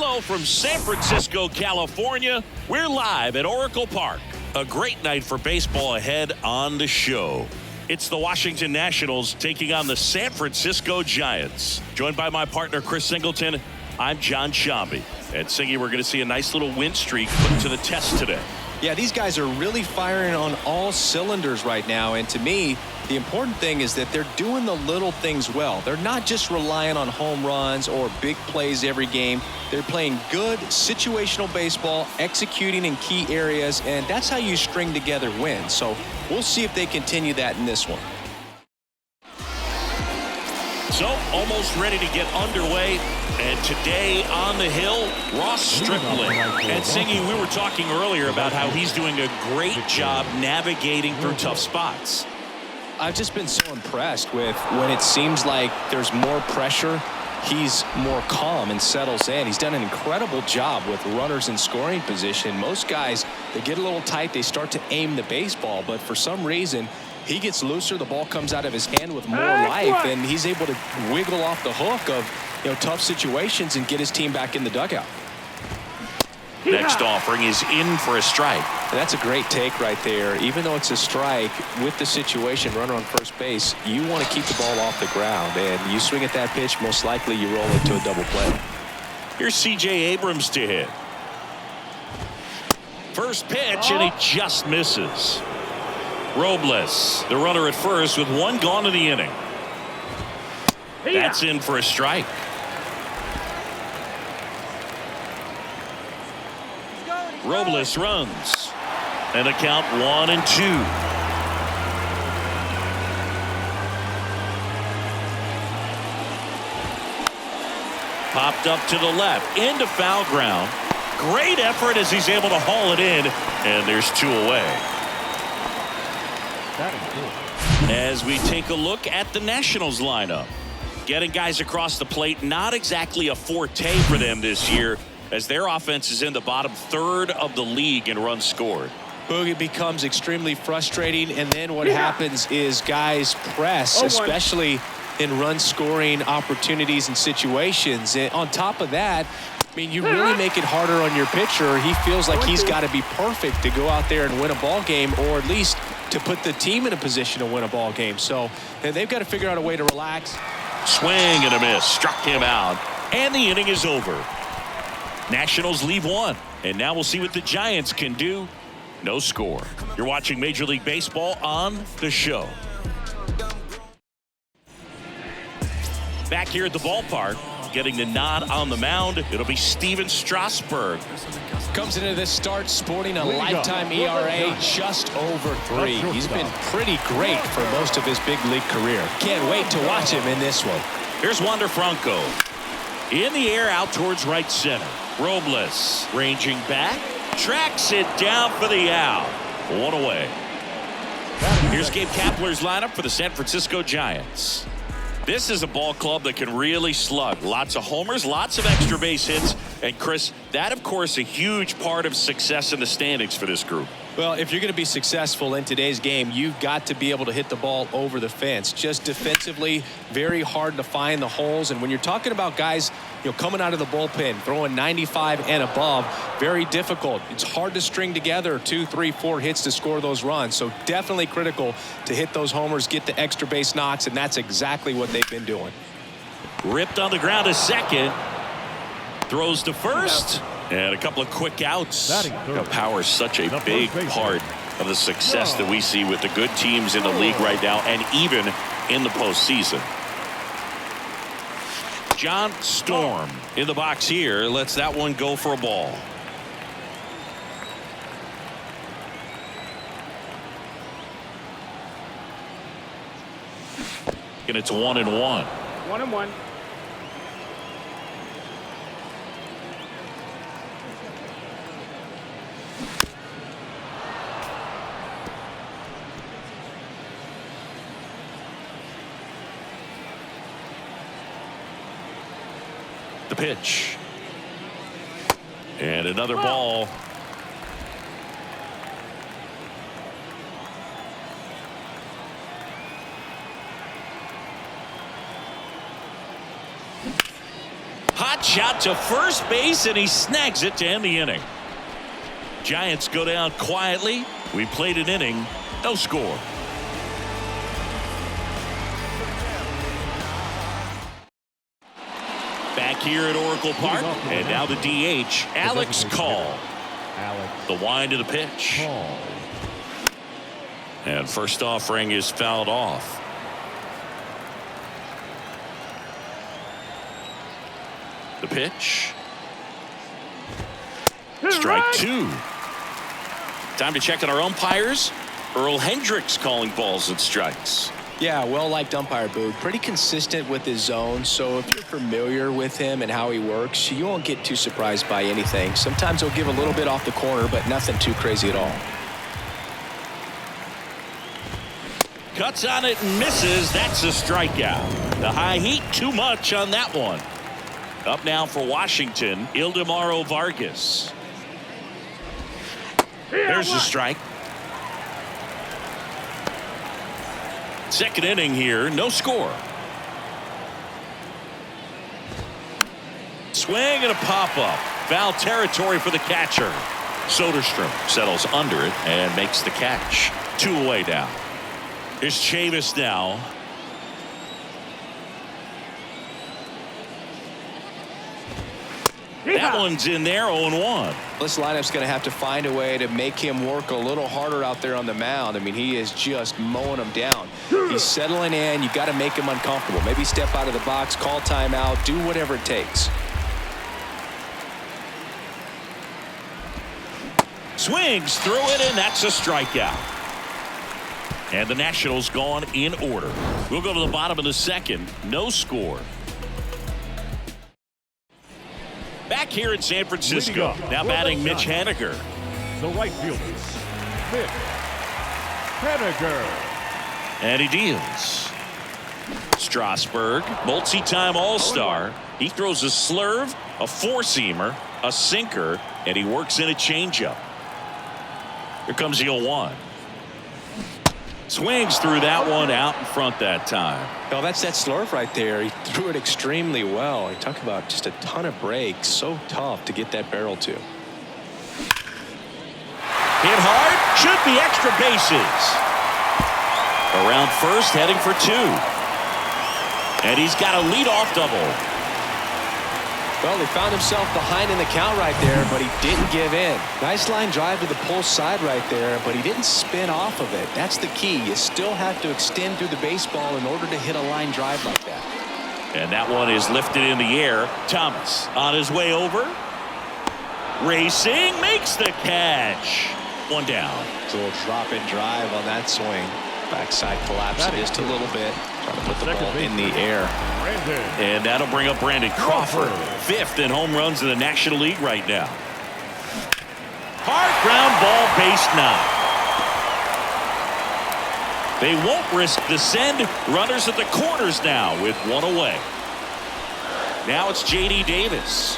Hello from San Francisco, California. We're live at Oracle Park. A great night for baseball ahead on the show. It's the Washington Nationals taking on the San Francisco Giants. Joined by my partner, Chris Singleton, I'm John Shambi. And Singy, we're going to see a nice little win streak put to the test today. Yeah, these guys are really firing on all cylinders right now. And to me, the important thing is that they're doing the little things well. They're not just relying on home runs or big plays every game. They're playing good situational baseball, executing in key areas, and that's how you string together wins. So we'll see if they continue that in this one. So, almost ready to get underway. And today on the hill, Ross Stripling. And Singy, we were talking earlier about how he's doing a great job navigating through tough spots. I've just been so impressed with when it seems like there's more pressure, he's more calm and settles in. He's done an incredible job with runners in scoring position. Most guys, they get a little tight, they start to aim the baseball, but for some reason, he gets looser, the ball comes out of his hand with more life, and he's able to wiggle off the hook of tough situations and get his team back in the dugout. Next offering is in for a strike. That's a great take right there. Even though it's a strike, with the situation, runner on first base, you want to keep the ball off the ground, and you swing at that pitch, most likely you roll into a double play. Here's C.J. Abrams to hit. First pitch, and he just misses. Robles, the runner at first with one gone in the inning. That's in for a strike. Robles runs, and a count 1-2. Popped up to the left, into foul ground. Great effort as he's able to haul it in, and there's two away. As we take a look at the Nationals lineup, getting guys across the plate, not exactly a forte for them this year, as their offense is in the bottom third of the league in runs scored. It becomes extremely frustrating, and then what happens is guys press, especially in run scoring opportunities and situations. And on top of that, I mean, you really make it harder on your pitcher. He feels like he's got to be perfect to go out there and win a ball game, or at least to put the team in a position to win a ball game. So they've got to figure out a way to relax. Swing and a miss, struck him out, and the inning is over. Nationals leave one, and now we'll see what the Giants can do. No score. You're watching Major League Baseball on the show. Back here at the ballpark, getting the nod on the mound, it'll be Steven Strasburg. Comes into this start sporting a lifetime ERA just over 3. He's been pretty great for most of his big league career. Can't wait to watch him in this one. Here's Wander Franco. In the air out towards right center. Robles ranging back, tracks it down for the out. One away. Here's Gabe Kapler's lineup for the San Francisco Giants. This is a ball club that can really slug. Lots of homers, lots of extra base hits. And Chris, that of course a huge part of success in the standings for this group. Well, if you're going to be successful in today's game, you've got to be able to hit the ball over the fence. Just defensively, very hard to find the holes. And when you're talking about guys, coming out of the bullpen, throwing 95 and above, very difficult. It's hard to string together 2, 3, 4 hits to score those runs. So definitely critical to hit those homers, get the extra base knocks, and that's exactly what they've been doing. Ripped on the ground to second. Throws to first. And a couple of quick outs. Power is such a big part of the success that we see with the good teams in the league right now, and even in the postseason. John Storm in the box here. Lets that one go for a ball. And it's 1-1. 1-1. The pitch. And another ball. Shot to first base, and he snags it to end the inning. Giants go down quietly. We played an inning, no score. Back here at Oracle Park, and now the DH, Alex Call. The wind of the pitch. And first offering is fouled off. The pitch. Strike two. Time to check on our umpires. Earl Hendricks calling balls and strikes. Yeah, well-liked umpire, Boog. Pretty consistent with his zone, so if you're familiar with him and how he works, you won't get too surprised by anything. Sometimes he'll give a little bit off the corner, but nothing too crazy at all. Cuts on it and misses. That's a strikeout. The high heat, too much on that one. Up now for Washington, Ildemaro Vargas. There's a strike. Second inning here, no score. Swing and a pop-up. Foul territory for the catcher. Soderstrom settles under it and makes the catch. 2 away now. Here's Chavis now. That one's in there, 0-1. This lineup's going to have to find a way to make him work a little harder out there on the mound. I mean, he is just mowing them down. He's settling in. You got to make him uncomfortable. Maybe step out of the box, call timeout, do whatever it takes. Swings through it, and that's a strikeout. And the Nationals gone in order. We'll go to the bottom of the second. No score. Back here in San Francisco. Now batting Mitch Haniger. The right fielders, Mitch Haniger. And he deals. Strasburg, multi-time All-Star. He throws a slurve, a four-seamer, a sinker, and he works in a changeup. Here comes the 0-1. Swings through that one, out in front that time. Well, that's that slurve right there. He threw it extremely well. He talked about just a ton of breaks. So tough to get that barrel to. Hit hard, should be extra bases. Around first, heading for 2. And he's got a leadoff double. Well, he found himself behind in the count right there, but he didn't give in. Nice line drive to the pull side right there, but he didn't spin off of it. That's the key. You still have to extend through the baseball in order to hit a line drive like that. And that one is lifted in the air. Thomas on his way over. Racing, makes the catch. One down. It's a little drop in drive on that swing. Backside collapse just a little bit. Trying to put the ball in the air. And that'll bring up Brandon Crawford. 5th in home runs in the National League right now. Hard ground ball, base knock. They won't risk the send. Runners at the corners now with 1 away. Now it's J.D. Davis.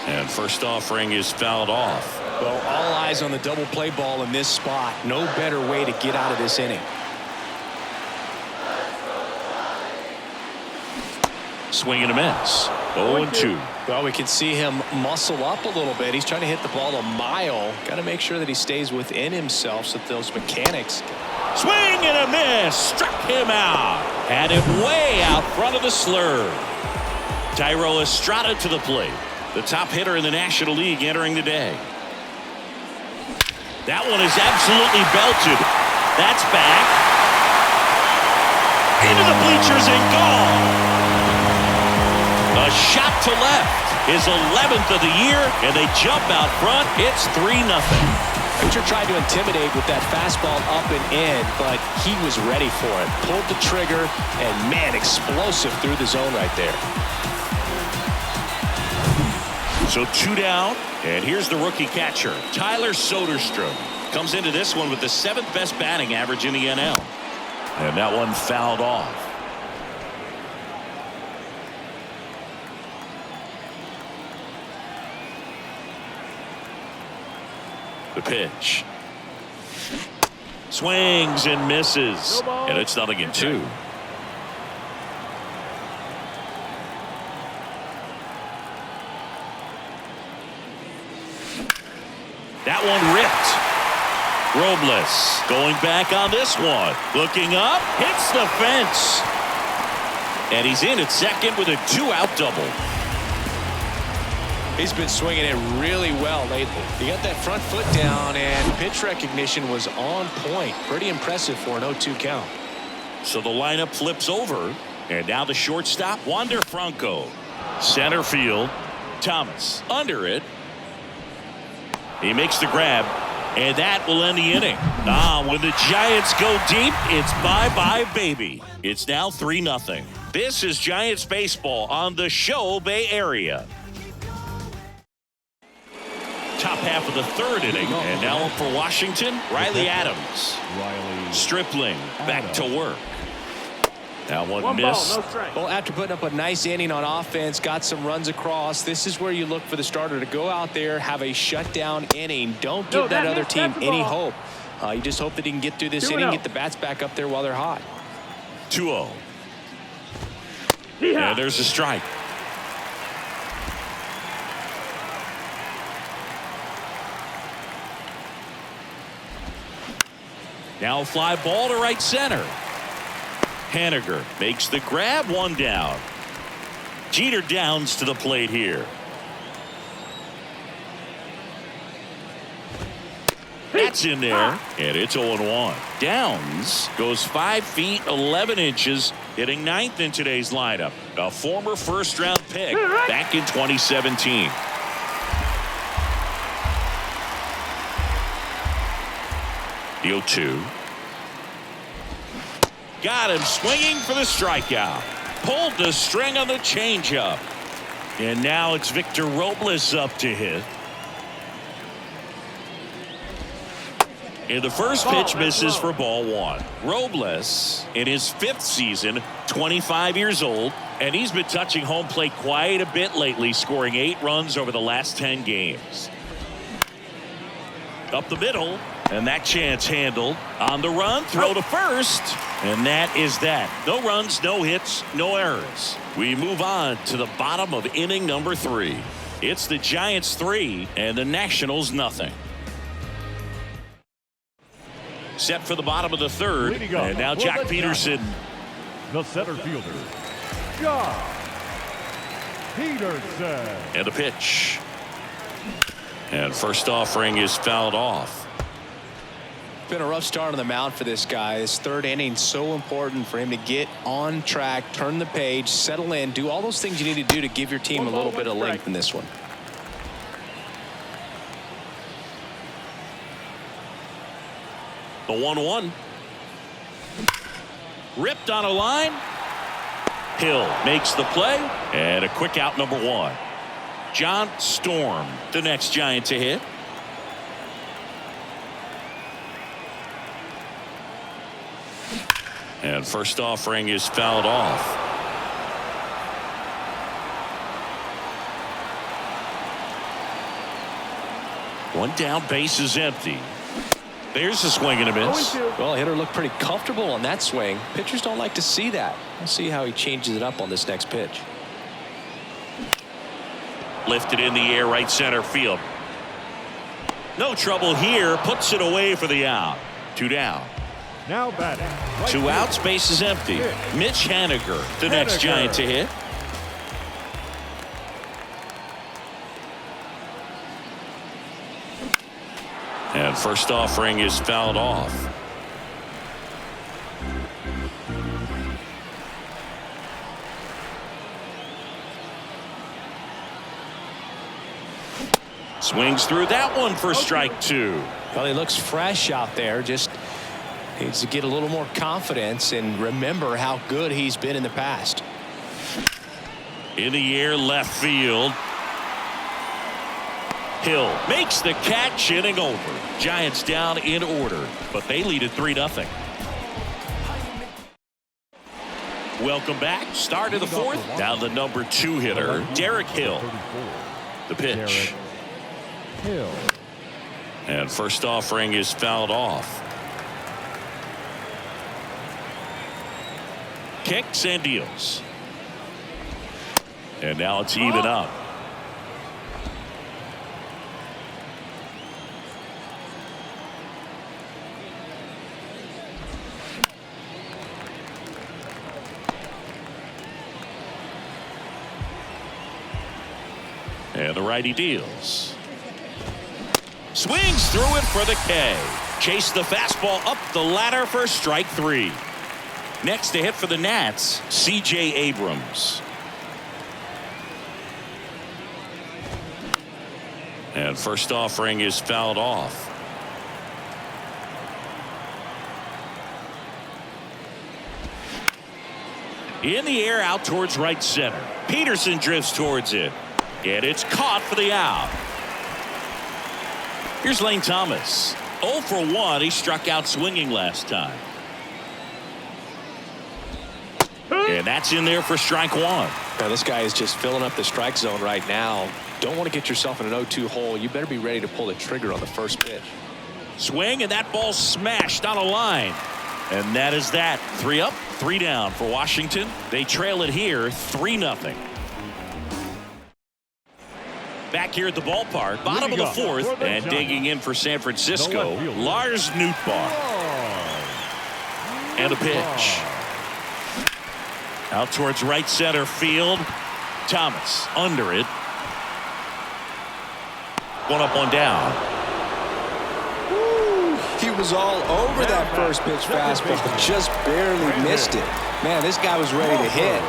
And first offering is fouled off. Well, all eyes on the double play ball in this spot. No better way to get out of this inning. Swing and a miss. 0-2. Well, we can see him muscle up a little bit. He's trying to hit the ball a mile. Got to make sure that he stays within himself so that those mechanics. Swing and a miss. Struck him out. Had it way out front of the slurve. Thairo Estrada to the plate. The top hitter in the National League entering the day. That one is absolutely belted. That's back. Into the bleachers and gone. A shot to left. His 11th of the year, and they jump out front. It's 3-0. Pitcher tried to intimidate with that fastball up and in, but he was ready for it. Pulled the trigger, and man, explosive through the zone right there. So 2 down, and here's the rookie catcher, Tyler Soderstrom. Comes into this one with the 7th best batting average in the NL. And that one fouled off. The pitch. Swings and misses. And it's 0-2. That one ripped. Robles going back on this one. Looking up. Hits the fence. And he's in at second with a 2-out double. He's been swinging it really well lately. He got that front foot down, and pitch recognition was on point. Pretty impressive for an 0-2 count. So the lineup flips over, and now the shortstop, Wander Franco. Center field, Thomas under it. He makes the grab, and that will end the inning. When the Giants go deep, it's bye-bye, baby. It's now 3-0. This is Giants baseball on the Show Bay Area. Top half of the third inning, and now up for Washington, Riley Adams. Stripling back to work. That one missed. Well, after putting up a nice inning on offense, got some runs across, this is where you look for the starter to go out there, have a shutdown inning. Don't give that other team any hope. You just hope that he can get through this inning, get the bats back up there while they're hot. 2-0. And there's a strike. Now a fly ball to right center. Haniger makes the grab, one down. Jeter Downs to the plate here. That's in there, and it's 0-1. Downs goes 5 feet 11 inches, hitting 9th in today's lineup. A former first-round pick back in 2017. The 0-2. Got him swinging for the strikeout. Pulled the string on the changeup. And now it's Victor Robles up to hit. And the first pitch misses for ball one. Robles, in his 5th season, 25 years old, and he's been touching home plate quite a bit lately, scoring 8 runs over the last 10 games. Up the middle, and that chance handled. On the run, throw to first, and that is that. No runs, no hits, no errors. We move on to the bottom of inning number 3. It's the Giants 3 and the Nationals nothing. Set for the bottom of the 3rd, and now Jack Peterson. The center fielder, Joc Pederson. And the pitch. And first offering is fouled off. Been a rough start on the mound for this guy. This 3rd inning so important for him to get on track, turn the page, settle in, do all those things you need to do to give your team a little bit of length in this one. The 1-1. Ripped on a line. Hill makes the play, and a quick out, number 1. John Storm, the next Giant to hit. And first offering is fouled off. One down, base is empty. There's a swing and a miss. Well, hitter looked pretty comfortable on that swing. Pitchers don't like to see that. We'll see how he changes it up on this next pitch. Lifted in the air, right center field. No trouble here. Puts it away for the out. 2 down. Now batting. Right 2 outs, base is empty. Mitch Haniger, the next Giant to hit. And first offering is fouled off. Swings through that one for strike 2. Well, he looks fresh out there. Just needs to get a little more confidence and remember how good he's been in the past. In the air, left field. Hill makes the catch, inning over. Giants down in order, but they lead at 3-0. Welcome back. Start of the 4th. Now the number 2 hitter, Derek Hill. The pitch. Hill. And first offering is fouled off. kicks and deals. And now it's even up. And the righty deals. Swings through it for the K. Chase the fastball up the ladder for strike 3. Next to hit for the Nats, C.J. Abrams. And first offering is fouled off. In the air out towards right center. Peterson drifts towards it. And it's caught for the out. Here's Lane Thomas. 0 for 1. He struck out swinging last time. And that's in there for strike 1. Now this guy is just filling up the strike zone right now. Don't want to get yourself in an 0-2 hole. You better be ready to pull the trigger on the first pitch. Swing, and that ball smashed on a line. And that is that. 3 up, 3 down for Washington. They trail it here 3-0. Back here at the ballpark, bottom of the 4th, and digging in for San Francisco, Lars Nootbaar. And a pitch. Out towards right center field. Thomas under it. 1 up, 1 down. He was all over that first pitch fastball, but just barely missed it. Man, this guy was ready to hit.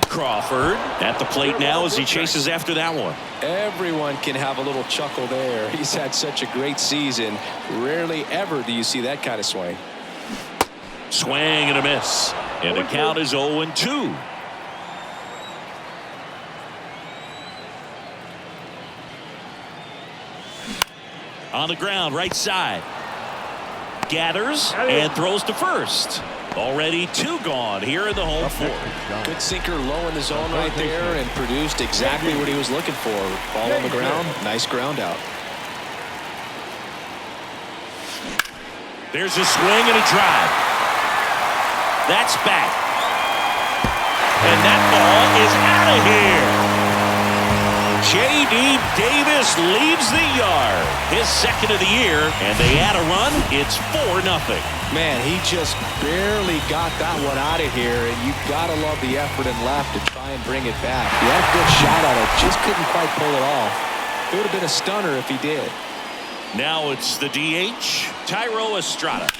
Crawford at the plate now as he chases after that one. Everyone can have a little chuckle there. He's had such a great season. Rarely ever do you see that kind of swing. Swing and a miss. And the count is 0-2. On the ground, right side. Gathers and throws to first. Already 2 gone here in the home 4th. Good sinker low in the zone right there and produced exactly what he was looking for. Ball on the ground. Nice ground out. There's a swing and a drive. That's back. And that ball is out of here. J.D. Davis leaves the yard. His second of the year, and they add a run. It's 4-0. Man, he just barely got that one out of here, and you've got to love the effort and left to try and bring it back. He had a good shot at it, just couldn't quite pull it off. It would have been a stunner if he did. Now it's the DH, Thairo Estrada.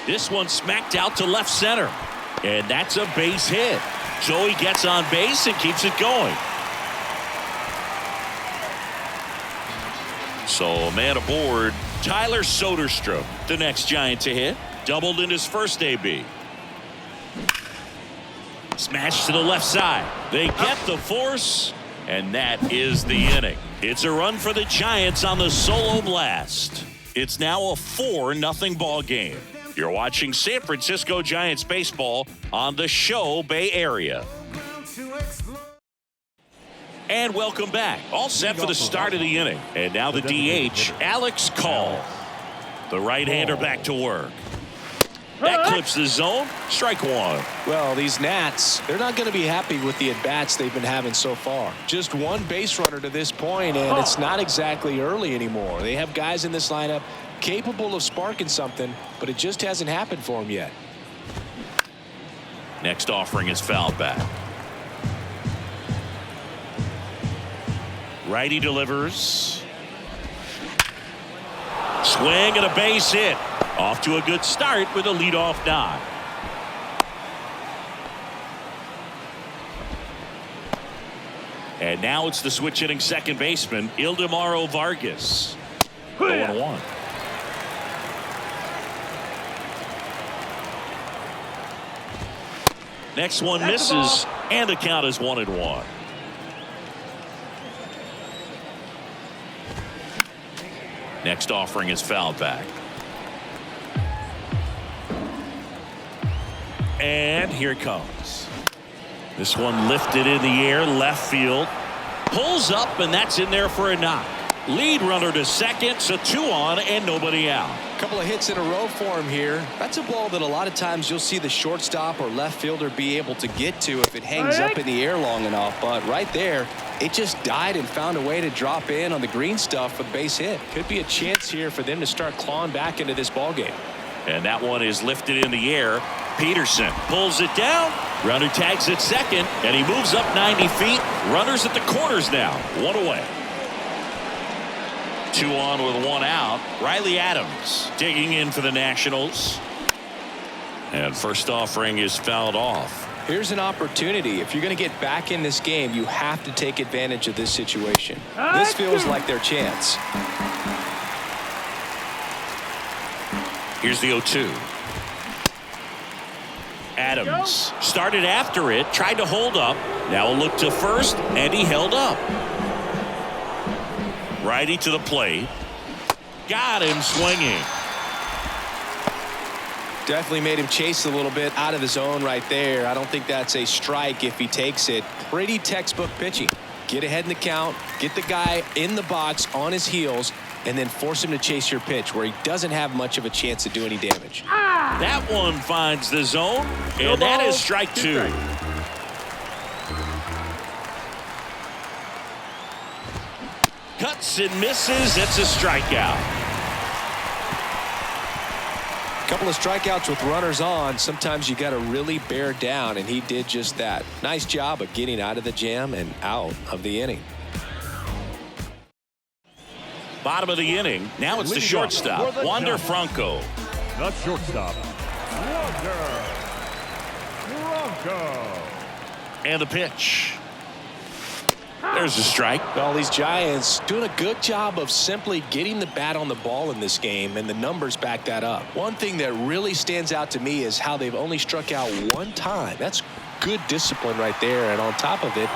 This one smacked out to left center, and that's a base hit. So he gets on base and keeps it going. So a man aboard, Tyler Soderstrom, the next Giant to hit. Doubled in his first AB. Smash to the left side. They get the force, and that is the inning. It's a run for the Giants on the solo blast. It's now a 4-0 ball game. You're watching San Francisco Giants baseball on the Show Bay Area. And welcome back. All set for the start of the inning. And now the DH, Alex Call. The right-hander back to work. That clips the zone. Strike 1. Well, these Nats, they're not going to be happy with the at-bats they've been having so far. Just one base runner to this point, and it's not exactly early anymore. They have guys in this lineup capable of sparking something, but it just hasn't happened for them yet. Next offering is fouled back. Righty delivers. Swing and a base hit. Off to a good start with a leadoff knock. And now it's the switch hitting second baseman, Ildemaro Vargas. 0-1. Next one misses, and the count is 1-1. Next offering is fouled back. And here it comes. This one lifted in the air, left field. Pulls up, and that's in there for a knock. Lead runner to second, so 2 on and nobody out. Couple of hits in a row for him here. That's a ball that a lot of times you'll see the shortstop or left fielder be able to get to if it hangs up in the air long enough. But right there, it just died and found a way to drop in on the green stuff for the base hit. Could be a chance here for them to start clawing back into this ball game. And that one is lifted in the air. Peterson pulls it down. Runner tags at second, and he moves up 90 feet. Runners at the corners now. One away. 2 on with 1 out. Riley Adams digging in for the Nationals. And first offering is fouled off. Here's an opportunity. If you're going to get back in this game, you have to take advantage of this situation. This feels like their chance. Here's the 0-2. Adams started after it, tried to hold up. Now a look to first, and he held up. Righty to the plate. Got him swinging. Definitely made him chase a little bit out of the zone right there. I don't think that's a strike if he takes it. Pretty textbook pitching. Get ahead in the count, get the guy in the box on his heels, and then force him to chase your pitch where he doesn't have much of a chance to do any damage. That one finds the zone, and that is strike 2. Cuts and misses. It's a strikeout. Couple of strikeouts with runners on. Sometimes you got to really bear down, and he did just that. Nice job of getting out of the jam and out of the inning. Bottom of the inning. Now it's the shortstop, Wander Franco. The shortstop, Wander Franco. And the pitch. There's a strike. Well, these Giants doing a good job of simply getting the bat on the ball in this game, and the numbers back that up. One thing that really stands out to me is how they've only struck out 1 time. That's good discipline right there, and on top of it,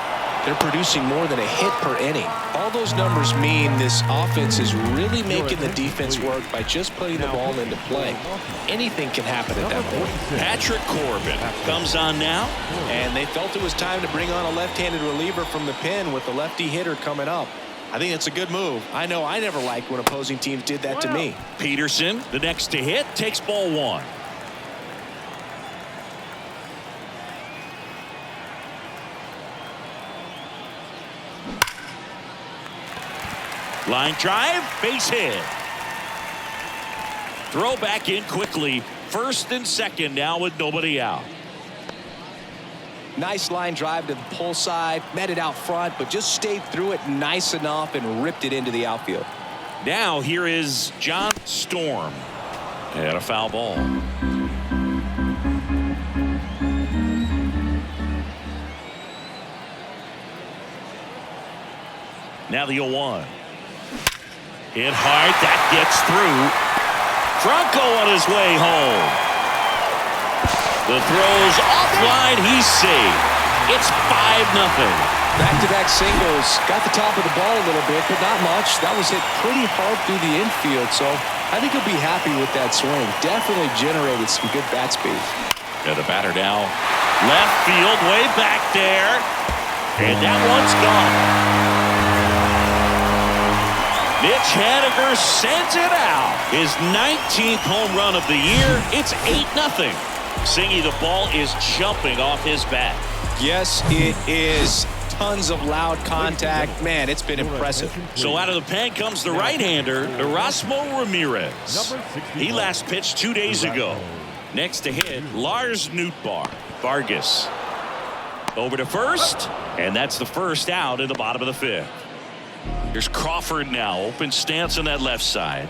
they're producing more than a hit per inning. All those numbers mean this offense is really making the defense work by just putting the ball into play. Anything can happen at that point. Patrick Corbin comes on now. And they felt it was time to bring on a left-handed reliever from the pen with the lefty hitter coming up. I think it's a good move. I know I never liked when opposing teams did that to me. Peterson, the next to hit, takes ball 1. Line drive, base hit. Throw back in quickly. First and second now with nobody out. Nice line drive to the pull side, met it out front, but just stayed through it nice enough and ripped it into the outfield. Now here is John Storm. And a foul ball. Now the 0-1. Hit hard. That gets through. Franco on his way home. The throw's offline. He's safe. It's 5-0. Back-to-back singles. Got the top of the ball a little bit, but not much. That was hit pretty hard through the infield, so I think he'll be happy with that swing. Definitely generated some good bat speed. Yeah, the batter now. Left field, way back there. And that one's gone. Mitch Haniger sends it out. His 19th home run of the year. It's 8-0. Singy, the ball is jumping off his bat. Yes, it is. Tons of loud contact. Man, it's been impressive. So out of the pen comes the right-hander, Erasmo Ramirez. He last pitched 2 days ago. Next to hit, Lars Nootbaar. Vargas over to first, and that's the first out in the bottom of the 5th. Here's Crawford now. Open stance on that left side.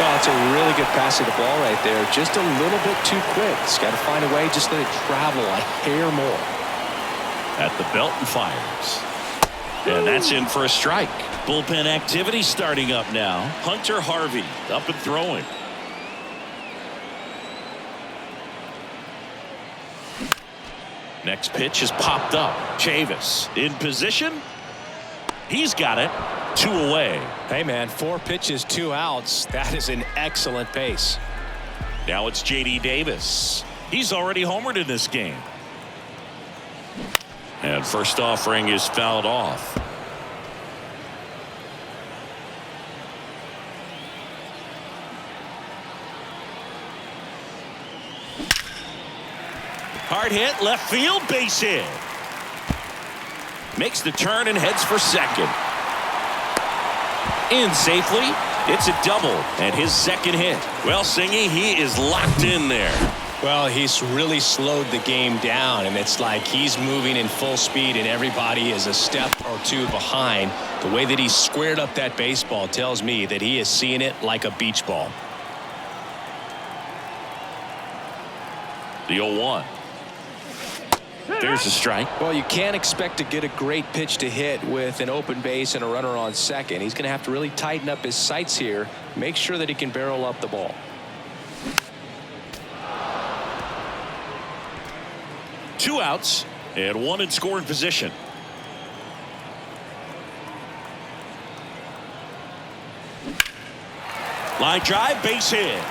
Oh, it's a really good pass of the ball right there. Just a little bit too quick. It's got to find a way. Just let it travel a hair more. At the belt and fires. And that's in for a strike. Bullpen activity starting up now. Hunter Harvey up and throwing. Next pitch is popped up. Chavis in position. He's got it. 2 away. Hey, man, 4 pitches, 2 outs. That is an excellent pace. Now it's J.D. Davis. He's already homered in this game. And first offering is fouled off. Hard hit, left field, base hit. Makes the turn and heads for second. In safely. It's a double and his second hit. Well, Singy, he is locked in there. Well, he's really slowed the game down, and it's like he's moving in full speed and everybody is a step or two behind. The way that he squared up that baseball tells me that he is seeing it like a beach ball. The 0-1. There's a strike. Well, you can't expect to get a great pitch to hit with an open base and a runner on second. He's going to have to really tighten up his sights here, make sure that he can barrel up the ball. Two outs and one in scoring position. Line drive, base hit.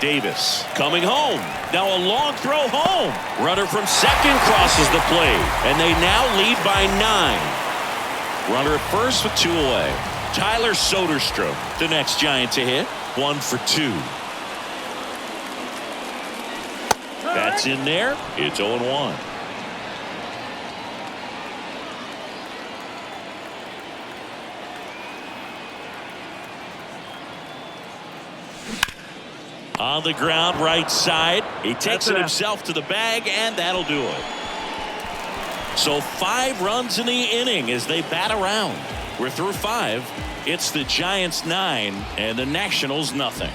Davis coming home. Now a long throw home. Runner from second crosses the plate, and they now lead by 9. Runner at first with 2 away. Tyler Soderstrom, the next Giant to hit. 1 for 2. That's in there. It's 0-1. On the ground, right side. He takes it himself to the bag, and that'll do it. So 5 runs in the inning as they bat around. We're through 5. It's the Giants 9 and the Nationals nothing.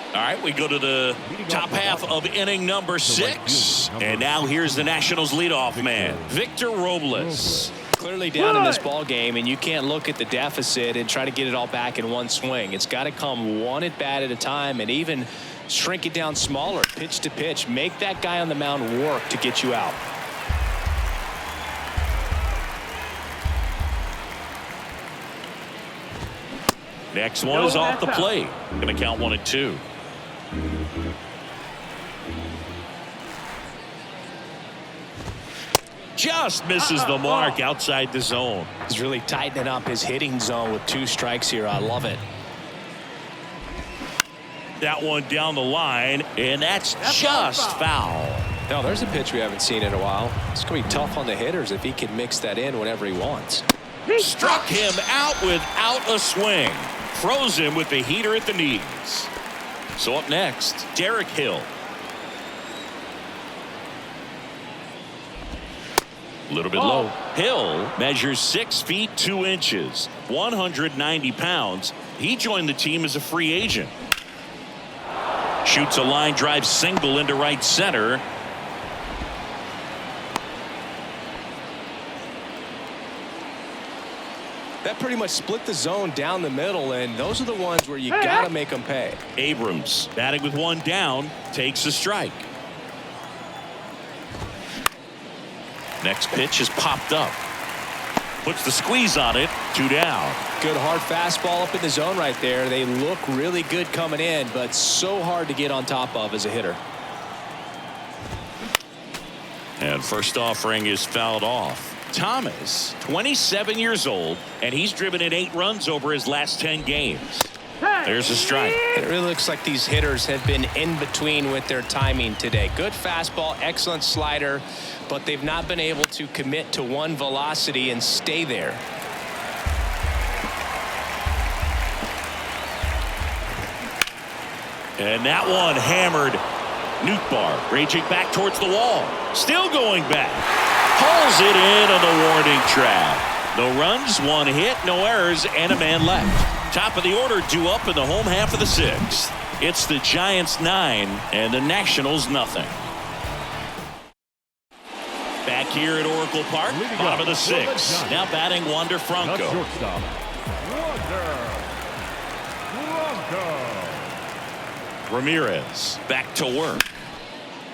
All right, we go to the top half of inning number 6. And now here's the Nationals leadoff man, Victor Robles. Clearly down in this ball game, and you can't look at the deficit and try to get it all back in one swing. It's got to come one at bat at a time, and even shrink it down smaller, pitch to pitch. Make that guy on the mound work to get you out. Next one is off the plate. Going to count 1-2. Just misses the mark outside the zone. He's really tightening up his hitting zone with 2 strikes here. I love it. That one down the line, and that's just foul. Now there's a pitch we haven't seen in a while. It's going to be tough on the hitters if he can mix that in whenever he wants. Struck him out without a swing. Froze him with the heater at the knees. So up next, Derek Hill. A little bit low. Hill measures 6 feet 2 inches, 190 pounds. He joined the team as a free agent. Shoots a line drive single into right center. That pretty much split the zone down the middle, and those are the ones where you got to make them pay. Abrams batting with 1 down takes a strike. Next pitch is popped up. Puts the squeeze on it. 2 down. Good hard fastball up in the zone right there. They look really good coming in, but so hard to get on top of as a hitter. And first offering is fouled off. Thomas, 27 years old, and he's driven in 8 runs over his last 10 games. There's a strike. It really looks like these hitters have been in between with their timing today. Good fastball, excellent slider, but they've not been able to commit to one velocity and stay there. And that one hammered. Nootbaar raging back towards the wall. Still going back. Pulls it in on the warning track. No runs, 1 hit, no errors, and a man left. Top of the order due up in the home half of the 6th. It's the Giants 9 and the Nationals nothing. Back here at Oracle Park, bottom of the 6th. Now batting Wander Franco. Shortstop, Wander Franco. Ramirez back to work.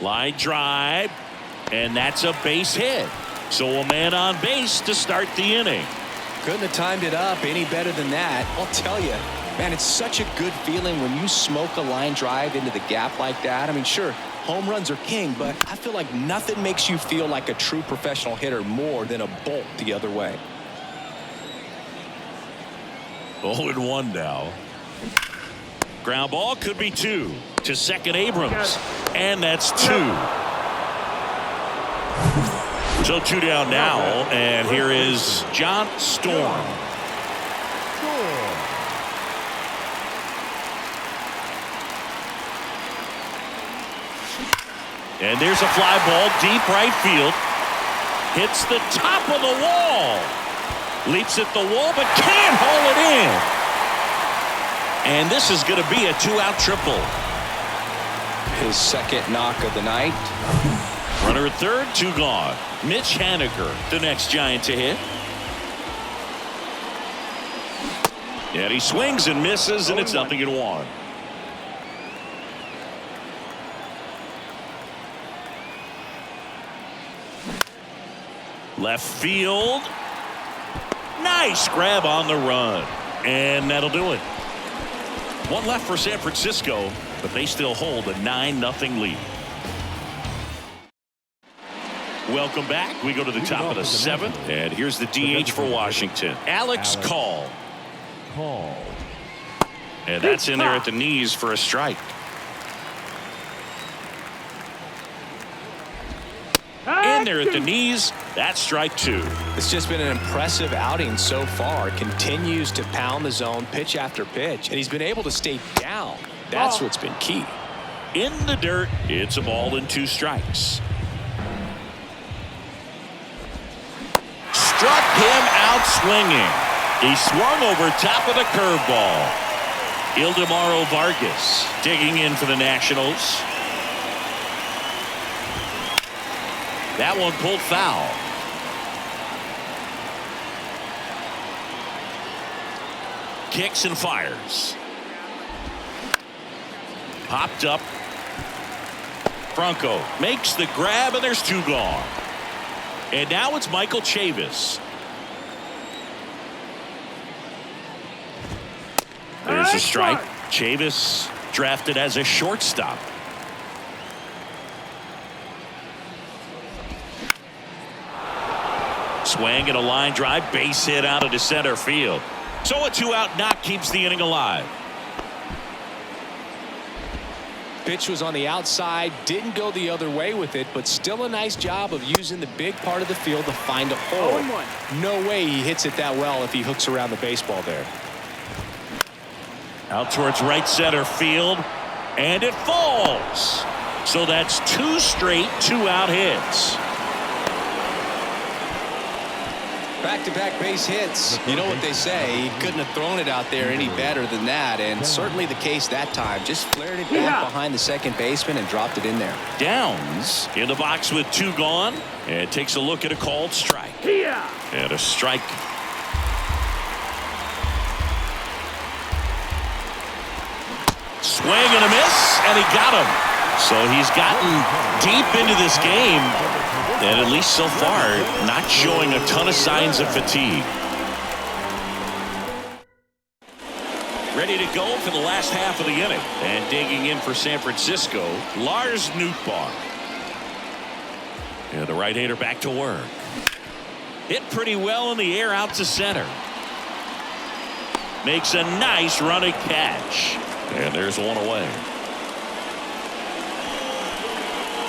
Line drive, and that's a base hit. So a man on base to start the inning. Couldn't have timed it up any better than that. I'll tell you, man, it's such a good feeling when you smoke a line drive into the gap like that. I mean, sure, home runs are king, but I feel like nothing makes you feel like a true professional hitter more than a bolt the other way. 0-1 now. Ground ball could be 2 to second Abrams. And that's 2. So 2 down now. And here is John Storm. And there's a fly ball deep right field. Hits the top of the wall. Leaps at the wall but can't haul it in. And this is going to be a 2-out triple. His second knock of the night. Runner at third, 2 gone. Mitch Haniger, the next Giant to hit. And he swings and misses, and it's 0-1. Left field. Nice grab on the run. And that'll do it. 1 left for San Francisco, but they still hold a 9-0 lead. Welcome back. We go to the top of the 7th, and here's the DH for Washington, Alex Call. And that's in there at the knees for a strike. In there at the knees. That's strike 2. It's just been an impressive outing so far. Continues to pound the zone pitch after pitch, and he's been able to stay down. That's what's been key. In the dirt. It's a ball and 2 strikes. Struck him out swinging. He swung over top of the curveball. Ildemaro Vargas digging in for the Nationals. That one pulled foul. Kicks and fires. Popped up. Franco makes the grab, and there's 2 gone. And now it's Michael Chavis. There's a strike. Chavis drafted as a shortstop. Swing and a line drive, base hit out into center field. So a 2-out knock keeps the inning alive. Pitch was on the outside, didn't go the other way with it, but still a nice job of using the big part of the field to find a hole. No way he hits it that well if he hooks around the baseball there. Out towards right center field, and it falls. So that's 2 straight 2-out hits. Back-to-back base hits. You know what they say, he couldn't have thrown it out there any better than that, and certainly the case that time. Just flared it back behind the second baseman and dropped it in there. Downs in the box with 2 gone, and takes a look at a called strike. And a strike. Swing and a miss, and he got him. So he's gotten deep into this game, and at least so far, not showing a ton of signs of fatigue. Ready to go for the last half of the inning. And digging in for San Francisco, Lars Nootbaar. And the right-hander back to work. Hit pretty well in the air out to center. Makes a nice running catch. And there's one away.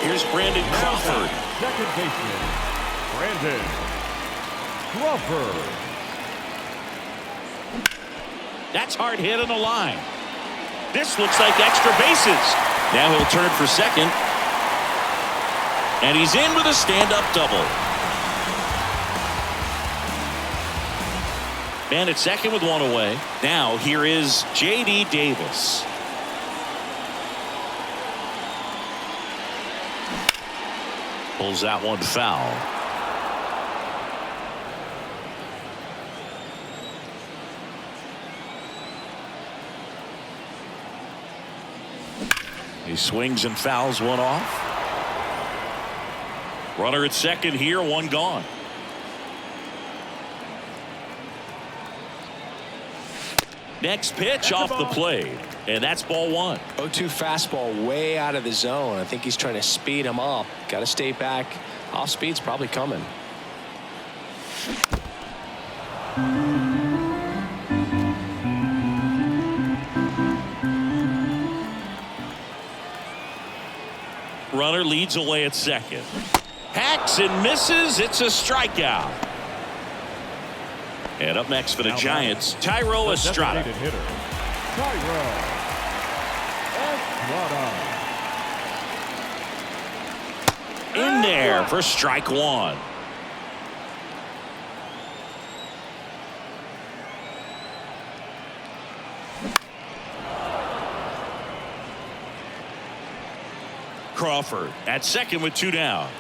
Here's Brandon Crawford. Second baseman, Brandon Crawford. That's hard hit on the line. This looks like extra bases. Now he'll turn for second. And he's in with a stand-up double. Man at second with one away. Now here is J.D. Davis. Pulls that one foul. He swings and fouls one off. Runner at second here, 1 gone. Next pitch off the plate, and that's ball one. 0-2 fastball way out of the zone. I think he's trying to speed him up. Got to stay back. Off speed's probably coming. Runner leads away at second. Hacks and misses. It's a strikeout. And up next for the Giants, Thairo Estrada. Hitter, Thairo Estrada. In there for strike one. Crawford at second with 2 down.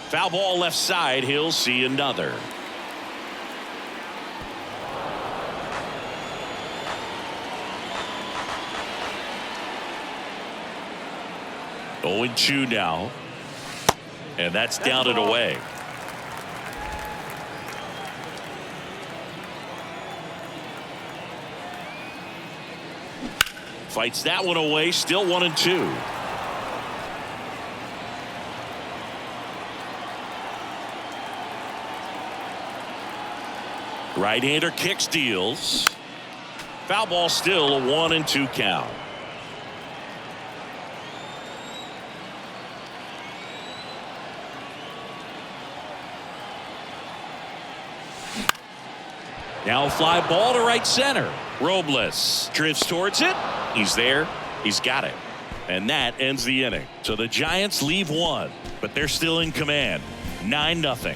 Foul ball left side. He'll see another. Oh, 0-2 now. And that's down and away. Fights that one away. Still 1-2. Right-hander kicks, deals. Foul ball, still a 1-2 count. Now a fly ball to right center. Robles drifts towards it. He's there. He's got it. And that ends the inning. So the Giants leave one, but they're still in command. 9-0.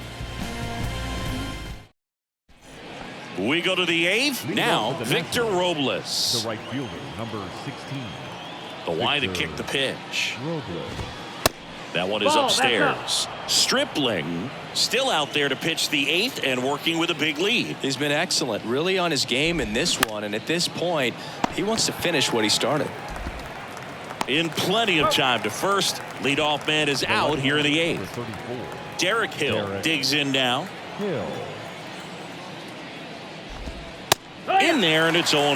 We go to the 8th. Now Victor Robles. The right fielder, number 16. The wide to kick the pitch. Robles. That one is upstairs. Stripling still out there to pitch the 8th and working with a big lead. He's been excellent, really on his game in this one, and at this point he wants to finish what he started. In plenty of time to first. Leadoff man is out here in the 8th. 34. Derek Hill digs in now. Hill. In there, and it's 0-1.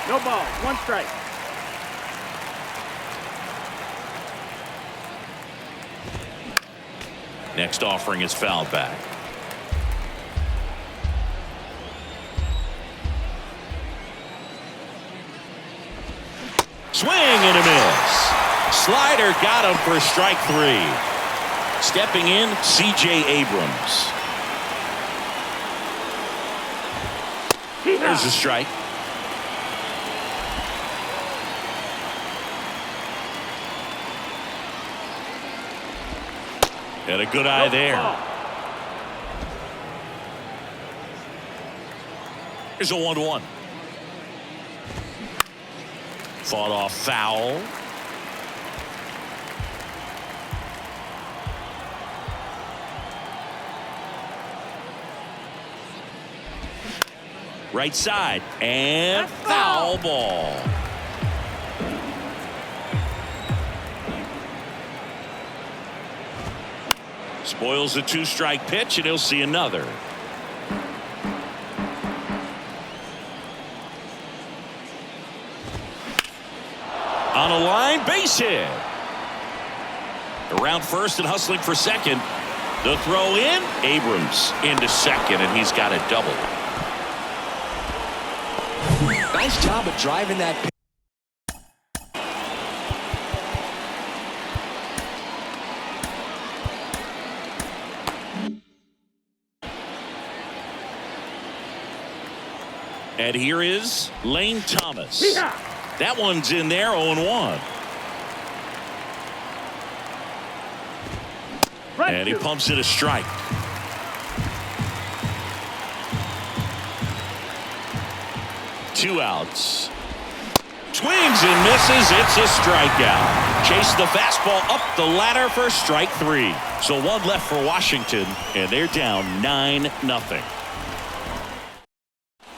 No ball, 1 strike. Next offering is fouled back. Swing and a miss. Slider got him for strike 3. Stepping in, C.J. Abrams. There's a strike. And a good eye there. Here's a 1-1. Fought off foul. Right side and foul ball. Spoils a 2-strike pitch, and he'll see another. On a line, base hit. Around first and hustling for second. The throw in, Abrams into second, and he's got a double. Nice job of driving that pitch. And here is Lane Thomas. That one's in there, 0-1. And he pumps it a strike. Two outs. Swings and misses. It's a strikeout. Chase the fastball up the ladder for strike 3. So one left for Washington, and they're down 9-0.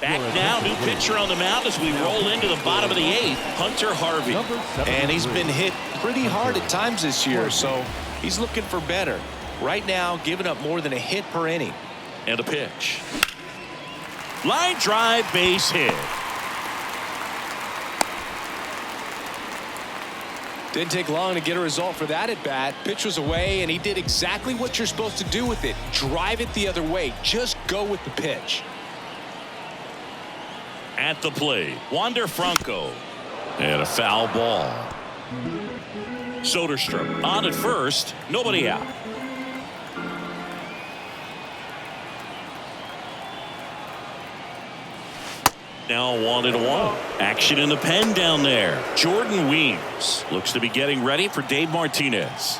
Back now, new pitcher on the mound as we roll into the bottom of the 8th, Hunter Harvey. And he's been hit pretty hard at times this year, so he's looking for better. Right now, giving up more than a hit per inning. And a pitch. Line drive, base hit. Didn't take long to get a result for that at bat. Pitch was away, and he did exactly what you're supposed to do with it. Drive it the other way. Just go with the pitch. At the plate, Wander Franco. And a foul ball. Soderstrom on at first, nobody out. Now 1-1. Action in the pen down there. Jordan Weems looks to be getting ready for Dave Martinez.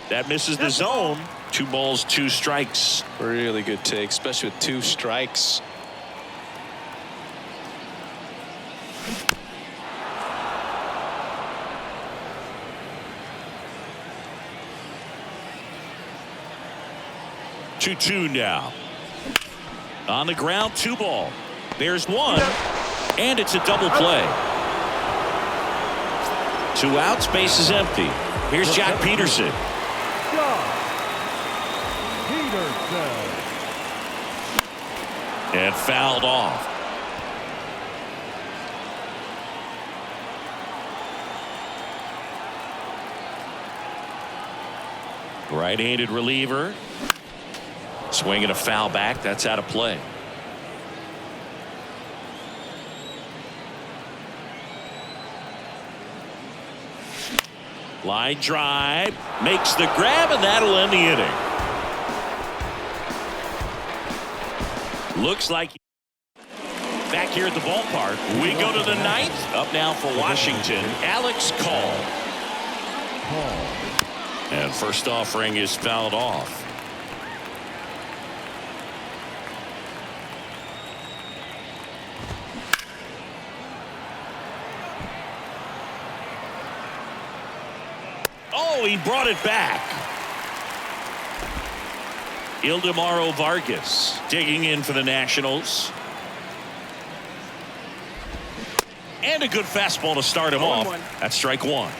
That misses the zone. 2 balls, 2 strikes. Really good take, especially with 2 strikes. Two now. On the ground, 2 ball. There's 1. And it's a double play. 2 outs, base is empty. Here's Jack Peterson. Peterson. And fouled off. Right-handed reliever. Swinging a foul back. That's out of play. Line drive. Makes the grab, and that'll end the inning. Looks like back here at the ballpark. We go to the 9th. Up now for Washington, Alex Call. And first offering is fouled off. Oh, he brought it back. Ildemaro Vargas digging in for the Nationals. And a good fastball to start him off. That's strike 1.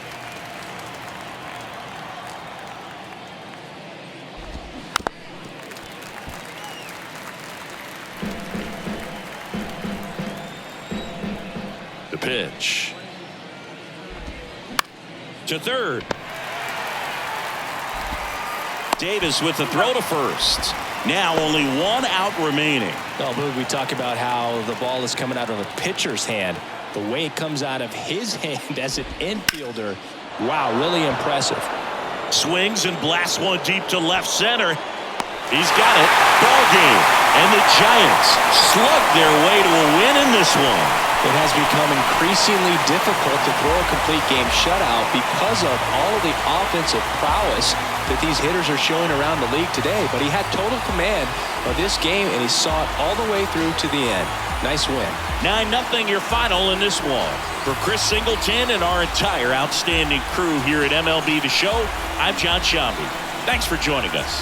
The pitch. To third. Davis with the throw to first. Now only 1 out remaining. Oh, Boog, we talk about how the ball is coming out of a pitcher's hand. The way it comes out of his hand as an infielder. Wow, really impressive. Swings and blasts one deep to left center. He's got it. Ball game. And the Giants slug their way to a win in this one. It has become increasingly difficult to throw a complete game shutout because of all of the offensive prowess that these hitters are showing around the league today. But he had total command of this game, and he saw it all the way through to the end. Nice win. 9-0 your final in this one. For Chris Singleton and our entire outstanding crew here at MLB The Show, I'm John Shambi. Thanks for joining us.